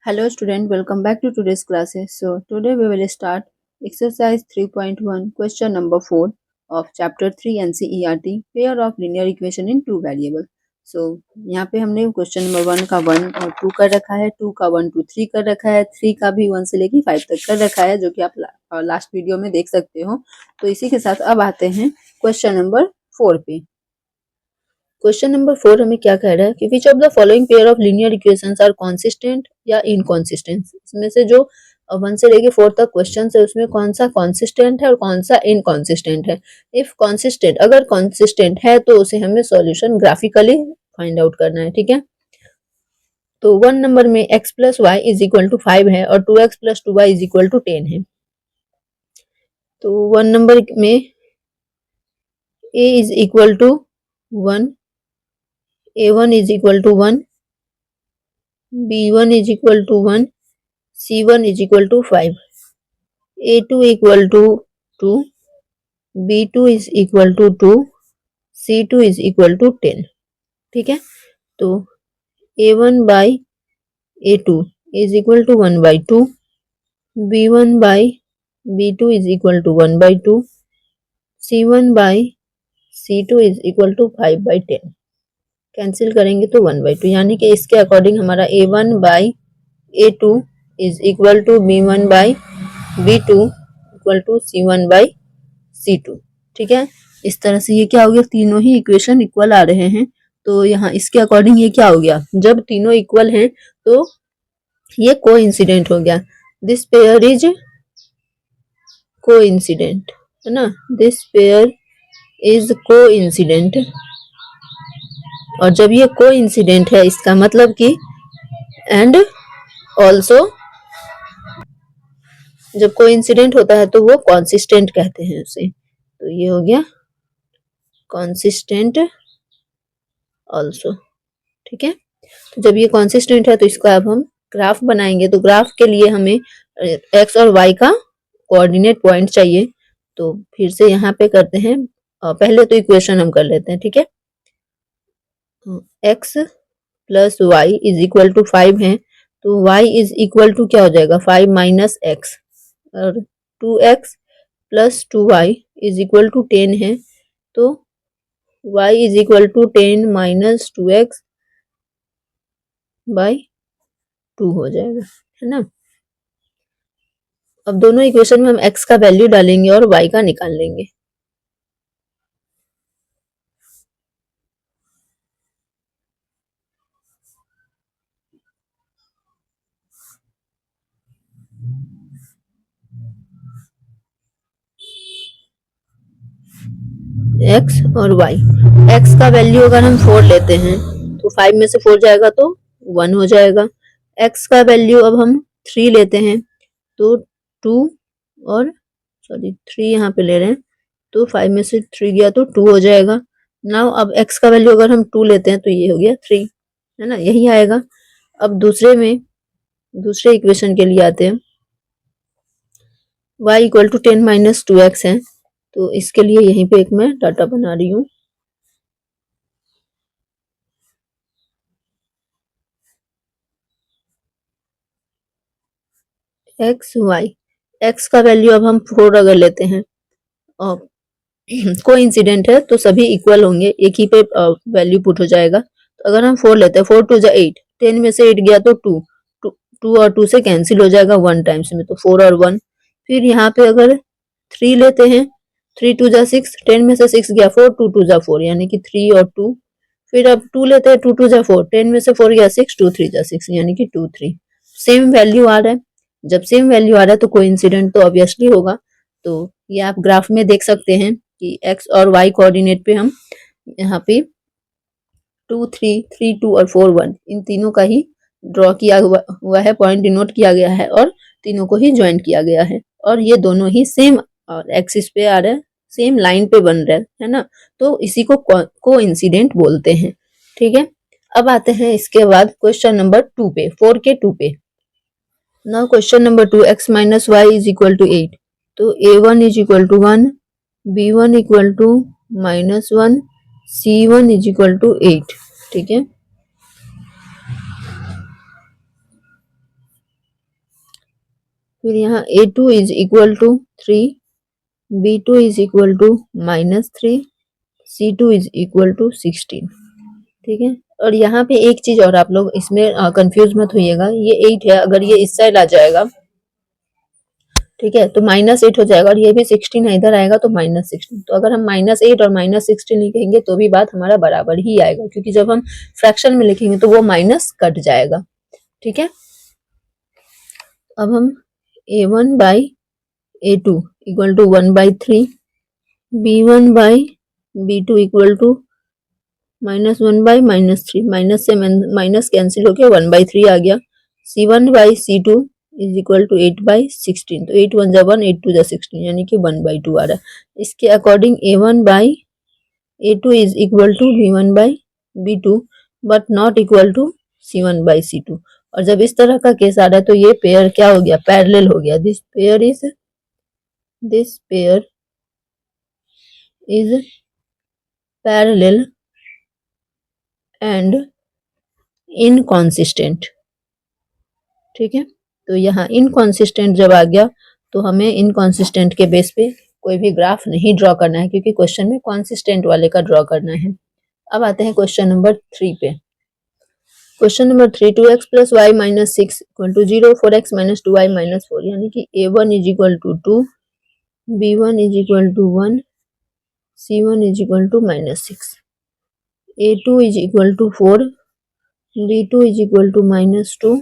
Hello student, welcome back to today's classes. So today we will start exercise 3.1 question number 4 of chapter 3 NCERT pair of linear equation in two variable. So यहाँ पे हमने question number 1 का 1 और 2 कर रखा है, 2 का 1 2 3 कर रखा है, 3 का भी 1 से लेके 5 तक कर रखा है, जो कि आप लास्ट वीडियो में देख सकते हो। तो इसी के साथ अब आते हैं क्वेश्चन नंबर 4 पे। क्वेश्चन नंबर 4 हमें क्या कह रहा है कि which of the following pair of linear equations are consistent या इनकॉन्सिस्टेंट। इसमें से जो 1 से लेके 4 तक क्वेश्चन है उसमें कौन सा कॉन्सिस्टेंट है और कौन सा इनकॉन्सिस्टेंट है। इफ कॉन्सिस्टेंट, अगर कॉन्सिस्टेंट है तो उसे हमें सॉल्यूशन ग्राफिकली फाइंड आउट करना है। ठीक है, तो 1 नंबर में x plus Y is equal to 5 है और 2x plus 2y is equal to 10 है। तो 1 नंबर में a is equal to 1, a1 is equal to 1, b1 is equal to 1, c1 is equal to 5, a2 equal to 2, b2 is equal to 2, c2 is equal to 10। ठीक है, तो a1 by a2 is equal to 1 by 2, b1 by b2 is equal to 1 by 2, c1 by c2 is equal to 5 by 10। Cancel करेंगे तो 1 by 2, यानी कि इसके according हमारा a1 by a2 is equal to b1 by b2 equal to c1 by c2। ठीक है, इस तरह से ये क्या हो गया, तीनों ही इक्वेशन इक्वल आ रहे हैं। तो यहाँ इसके अकॉर्डिंग ये क्या हो गया, जब तीनों इक्वल हैं तो ये कोइंसिडेंट हो गया। दिस पेयर इज कोइंसिडेंट, है ना, दिस पेयर इज कोइंसिडेंट। और जब ये कोइंसिडेंट है इसका मतलब कि एंड ऑल्सो, जब कोइंसिडेंट होता है तो वो कॉन्सिस्टेंट कहते हैं उसे। तो ये हो गया कॉन्सिस्टेंट ऑल्सो। ठीक है, तो जब ये कॉन्सिस्टेंट है तो इसका अब हम ग्राफ बनाएंगे। तो ग्राफ के लिए हमें एक्स और वाई का कोऑर्डिनेट पॉइंट चाहिए। तो फिर से यहाँ पे करते हैं, पहले तो इक्वेशन हम कर लेते हैं। ठीक है, X plus Y is equal to 5 है, तो y इज इक्वल टू क्या हो जाएगा, 5 माइनस एक्स, और 2x plus 2y is equal to 10 है, तो y is equal to 10 minus 2x by 2 हो जाएगा, है ना। अब दोनों इक्वेशन में हम x का वैल्यू डालेंगे और y का निकाल लेंगे। x और y, x का वैल्यू अगर हम 4 लेते हैं तो 5 में से 4 जाएगा तो 1 हो जाएगा। x का वैल्यू अब हम 3 लेते हैं तो 2 और 3 यहाँ पे ले रहे हैं, तो 5 में से 3 गया तो 2 हो जाएगा। नाउ अब x का वैल्यू अगर हम 2 लेते हैं तो ये हो गया 3, है ना, यही आएगा। अब दूसरे इक्वेशन के लिए आते हैं, y equal to 10 minus 2x है, तो इसके लिए यहीं पे एक मैं डाटा बना रही हूँ। एक्स वाई, एक्स का वैल्यू अब हम 4 अगर लेते हैं और कोइंसिडेंट है तो सभी इक्वल होंगे, एक ही पे वैल्यू पुट हो जाएगा। तो अगर हम 4 लेते हैं, 4 टू जा 8, 10 में से 8 गया तो 2 और 2 से कैंसिल हो जाएगा 1 टाइम्स में, तो 4 और 1। फिर यहाँ पे अगर 3 लेते हैं, 3 टू जा 6, 10 में से 6 गया 4, 2 टू जा 4 यानी कि 3 और 2। फिर अब 2 लेते हैं, 2 टू जा 4, 10 में से 4 गया 6, 2 3 जा 6 यानी कि 2 3। सेम वैल्यू आ रहा है, जब सेम वैल्यू आ रहा है तो कोइंसिडेंट तो ऑब्वियसली होगा। तो ये आप ग्राफ में देख सकते हैं कि x और y कोऑर्डिनेट पे हम यहाँ पे 2 3 3 2 और 4 1 इन तीनों का ही ड्रॉ किया हुआ है, पॉइंट डिनोट किया गया है और तीनों को ही ज्वाइन किया गया है, और ये दोनों ही सेम एक्सिस पे आ रहा है, सेम लाइन पे बन रहा है ना। तो इसी को कोइंसिडेंट बोलते हैं। ठीक है, अब आते हैं इसके बाद क्वेश्चन नंबर 2 पे, 4 के 2 पे। Now question number 2, x minus Y is equal to 8, तो a1 is equal to 1, b1 equal to minus 1, c1 is equal to 8। ठीक है, फिर यहाँ A2 is equal to 3, B2 is equal to -3, C2 is equal to 16। ठीक है, और यहाँ पे एक चीज और आप लोग इसमें कंफ्यूज मत होइएगा, ये 8 है, अगर ये इस साइड आ जाएगा, ठीक है, तो -8 हो जाएगा, और ये भी 16 है, इधर आएगा तो -16। तो अगर हम -8 और -16 लिखेंगे तो भी बात हमारा बराबर ही आएगा, क्योंकि जब हम फ्रैक्शन में लिखेंगे तो वो माइनस कट जाएगा। ठीक है, अब हम A1 by A2 equal to 1/3, B1 by B2 equal to -1 by -3, minus से माइनस कैंसिल होके 1/3 आ गया। C1 by C2 is equal to 8/16, तो 8 1 जा 1, 8 2 जा 16, यानी कि 1/2 आ रहा है। इसके according A1 by A2 is equal to B1 by B2 but not equal to C1 by C2। और जब इस तरह का केस आ रहा है तो ये पेयर क्या हो गया, पैरेलल हो गया। This pair is parallel and inconsistent. ठीक है, तो यहाँ इनकॉन्सिस्टेंट जब आ गया तो हमें इनकॉन्सिस्टेंट के बेस पे कोई भी ग्राफ नहीं ड्रॉ करना है, क्योंकि क्वेश्चन में कॉन्सिस्टेंट वाले का ड्रॉ करना है। अब आते हैं क्वेश्चन नंबर 3 पे। Question number 3, 2x plus Y minus 6 equal to 0, 4x minus 2y minus 4, यानी कि A1 is equal to 2, B1 is equal to 1, C1 is equal to -6, A2 is equal to 4, B2 is equal to -2,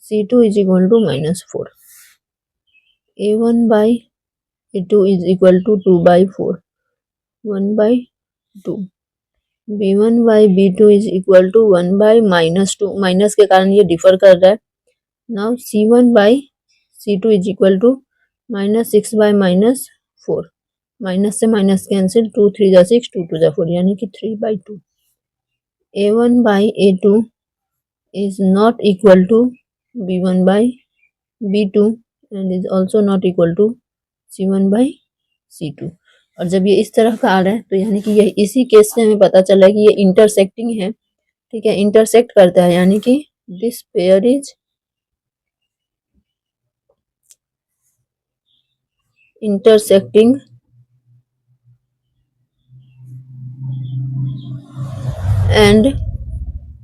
C2 is equal to -4. A1 by A2 is equal to 2/4, 1/2. B1 by B2 is equal to 1 by -2, minus के कारण ये differ कर रहा है। Now C1 by C2 is equal to -6 by -4, minus से minus cancel, 2 3 जा 6, 2 2 जा 4, यानी कि 3/2। A1 by A2 is not equal to B1 by B2 and is also not equal to C1 by C2। और जब ये इस तरह का आ रहा है तो यानी कि ये इसी केस से हमें पता चला है कि ये इंटरसेक्टिंग है। ठीक है, इंटरसेक्ट करता है, यानी कि this pair is intersecting and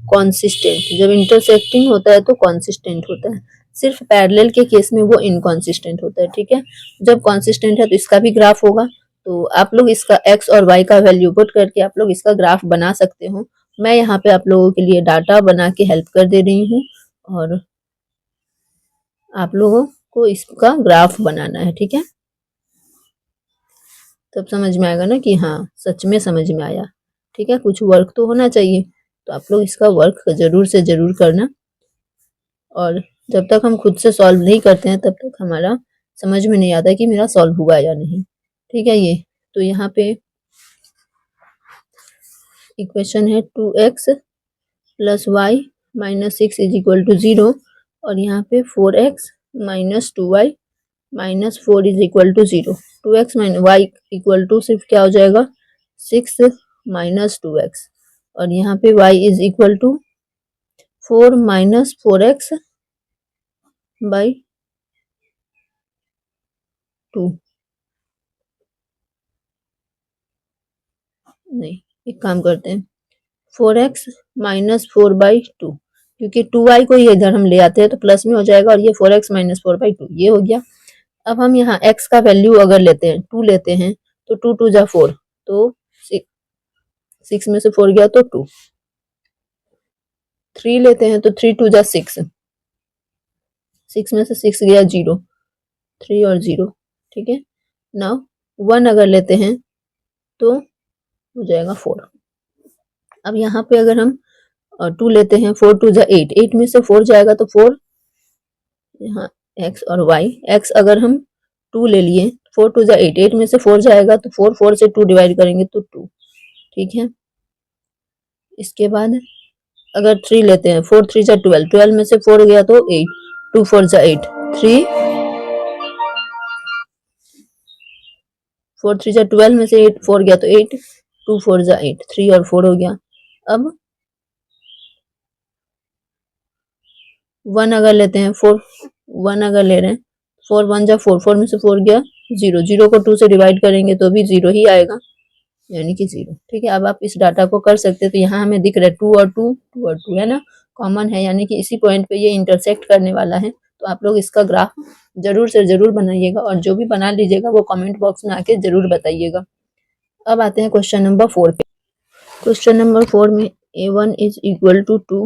consistent. जब इंटरसेक्टिंग होता है तो कॉन्सिस्टेंट होता है, सिर्फ पैरेलल के केस में वो इनकॉन्सिस्टेंट होता है। ठीक है, जब कॉन्सिस्टेंट है तो इसका भी ग्राफ होगा, तो आप लोग इसका x और y का वैल्यू पुट करके आप लोग इसका ग्राफ बना सकते हो। मैं यहाँ पे आप लोगों के लिए डाटा बना के हेल्प कर दे रही हूँ और आप लोगों को इसका ग्राफ बनाना है। ठीक है, तब समझ में आएगा ना कि हाँ सच में समझ में आया। ठीक है, कुछ वर्क तो होना चाहिए, तो आप लोग इसका वर्क जरूर से जरूर करना, और जब तक हम खुद से सॉल्व नहीं करते हैं तब तक हमारा समझ में नहीं आता कि मेरा सॉल्व हुआ या नहीं। ठीक है, ये तो यहाँ पे इक्वेशन है 2x plus Y minus 6 is equal to 0, और यहाँ पे 4x minus 2y minus 4 is equal to 0। 2x minus Y equal to सिर्फ क्या हो जाएगा, 6 माइनस 2x, और यहाँ पे y is equal to 4 minus 4x by 2। नहीं, एक काम करते हैं, 4x माइनस 4/2, क्योंकि 2y को ये इधर हम ले आते हैं तो प्लस में हो जाएगा, और ये 4x माइनस 4/2 ये हो गया। अब हम यहाँ x का वैल्यू अगर लेते हैं 2 लेते हैं तो 2 2 जा 4, तो 6 में से 4 गया तो 2, 3 लेते हैं तो 3 2 जा 6, 6 में से 6 गया 0, 3 और 0। ठीक है, नाउ 1 अगर लेते हैं तो हो जाएगा 4। अब यहाँ पे अगर हम 2 लेते हैं, 4 2 जा 8, 8 में से 4 जाएगा तो 4, यहाँ x और y, x अगर हम 2 ले लिए, 4 2 जा 8, 8 में से 4 जाएगा तो 4, 4 से 2 डिवाइड करेंगे तो 2। ठीक है, इसके बाद अगर 3 लेते हैं, 4 3 जा 12, 12 में से 4 गया तो 8, 2 4 जा 8, 3 4 3 जा 12 में से 8 4 गया तो 8, 2 4 जा 8, 3 और 4 हो गया। अब 1 अगर लेते हैं, 4 1 अगर ले रहे हैं 4 1 जा 4, 4 में से 4 गया 0, 0 को 2 से डिवाइड करेंगे तो भी 0 ही आएगा, यानी कि 0। ठीक है, अब आप इस डाटा को कर सकते हैं। तो यहाँ हमें दिख रहा है 2 और 2, 2 और 2 है ना, कॉमन है, यानी कि इसी पॉइंट पे ये इंटरसेक्ट करने वाला है। तो आप लोग इसका ग्राफ जरूर से जरूर बनाइएगा, और जो भी बना लीजिएगा वो कमेंट बॉक्स में आके जरूर बताइएगा। अब आते हैं क्वेश्चन नंबर 4 पे। क्वेश्चन नंबर 4 में a1 is equal to 2,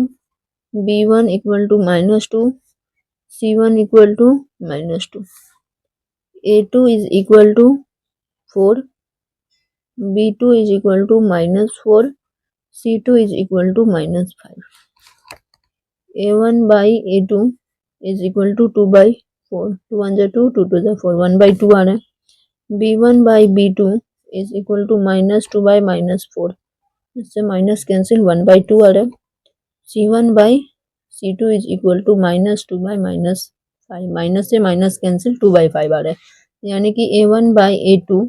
b1 equal to -2, c1 equal to -2, a2 is equal to 4, b2 is equal to -4, c2 is equal to -5। a1 by a2 is equal to 2 by 4, 2 1 जा 2, 2 2 जा 4, 1 by 2 आ रहा है। b1 by b2 is equal to -2 by -4, इससे minus cancel, 1 by 2 आ रहा है। c1 by c2 is equal to -2 by -5, minus से minus cancel, 2 by 5 आ रहा है, यानी कि a1 by a2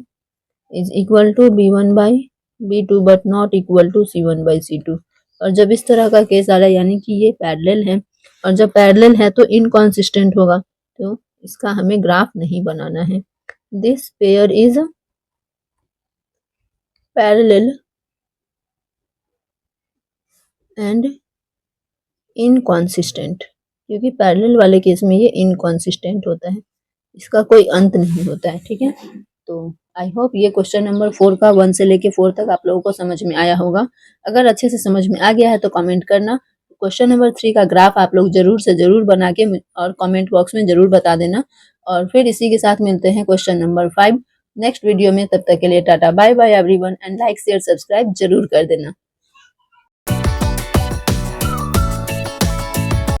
is equal to b1 by b2 but not equal to c1 by c2। और जब इस तरह का केस आ रहा है यानी कि ये पैरेलल है, और जब पैरेलल है तो इनकॉन्सिस्टेंट होगा, तो इसका हमें ग्राफ नहीं बनाना है। This pair is parallel and inconsistent, क्योंकि पैरेलल वाले केस में ये इनकॉन्सिस्टेंट होता है, इसका कोई अंत नहीं होता है। ठीक है, तो आई होप ये क्वेश्चन नंबर 4 का 1 से लेके 4 तक आप लोगों को समझ में आया होगा। अगर अच्छे से समझ में आ गया है तो कमेंट करना। क्वेश्चन नंबर 3 का ग्राफ आप लोग जरूर से जरूर बना के और कमेंट बॉक्स में जरूर बता देना। और फिर इसी के साथ मिलते हैं क्वेश्चन नंबर 5 नेक्स्ट वीडियो में। तब तक के लिए tata bye bye everyone, and like share subscribe जरूर कर देना।